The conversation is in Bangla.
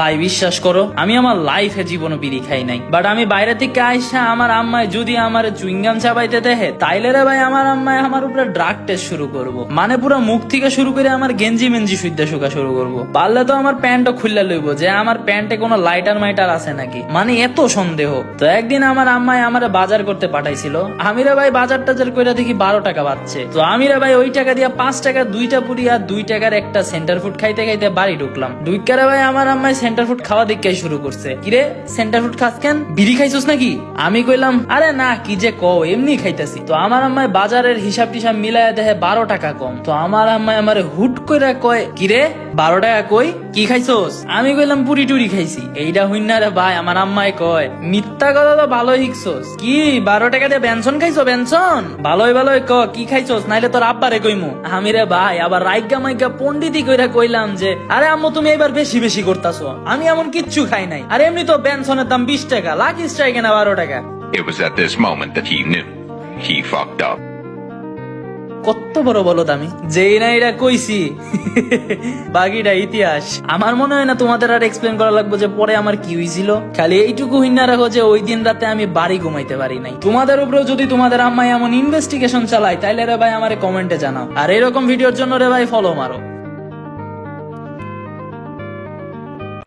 ভাই বিশ্বাস করো আমি আমার লাইফে জীবনে বিড়ি খাই নাই, বাট আমি বাইরে থেকে আইসা আমার আম্মায় যদি আমার চুইংগাম চাবাইতে দেখে তাইলে রে ভাই আমার আম্মায় আমার উপরে ড্রাগ টেস্ট শুরু করবো। মানে পুরো মুখ থেকে শুরু করে আমার গেঞ্জি মেঞ্জি সুইদা শুকা শুরু করবো। পারলে তো আমার প্যান্টও খুললে লইব যে আমার প্যান্টে কোনো লাইটার মাইটার আছে নাকি, মানে এত সন্দেহ। তো একদিন আমার আম্মায় আমার বাজার করতে পাঠাইছিল, আমি রে ভাই বাজার টাজার করে দেখি 12 টাকা বাচ্ছে। তো আমি রে ভাই ওই টাকা দিয়া 5 টাকা 2টা পুরি আর 2 টাকার একটা সেন্টার ফুড খাইতে খাইতে বাড়ি ঢুকলাম। ঢুকারে ভাই আমার আম্মায় সেন্টার ফুড খাওয়া দেখে শুরু করছে, কিরে সেন্টার ফুড খাস কেন, বিড়ি খাইছস নাকি? আমি কইলাম আরে না কি যে কও এমনি খাইতাছি। তো আমার আম্মায় বাজারের হিসাব টিসাব মিলাইয়া দেখে 12 টাকা কম। তো আমার আম্মায় আমারে হুট কইরা কয় কিরে 12 টাকা কই কি খাইছস? আমি কইলাম পুরি টুরি খাইছি। এইটা হইনা রে ভাই আমার আম্মায় কয় মিথ্যা কথা তো ভালো শিখছস, কি 12 টাকা দিয়ে বেনসন খাইছো? বেনসন ভালোই ভালোই ক কি খাইছস, নাইলে তোর আব্বারে কইমু। আমি রে ভাই আবার রাইগা মাইগা পন্ডিতি কইরা কইলাম যে আরে আম্মু তুমি এবার বেশি বেশি করতাছো, আমি এমন কিচ্ছু খাই নাই। আরে এমনি তো বেনসনের দাম 20 টাকা, লাকি স্ট্রাইক না 12 টাকা। It was at this moment that he knew he fucked up. কত বড় বলো দামি যেই না এটা কইছি বাকিটা ইতিহাস। আমার মনে হয় না তোমাদের আর এক্সপ্লেন করা লাগবে যে পরে আমার কি হয়েছিল। খালি এইটুকু হিন্না রাখো যে ওই দিন রাতে আমি বাড়ি ঘুমাইতে পারি নাই। তোমাদের উপরেও যদি তোমাদের আম্মা এমন ইনভেস্টিগেশন চালায় তাইলে রে ভাই আমারে কমেন্টে জানাও, আর এরকম ভিডিওর জন্য রে ভাই ফলো মারো।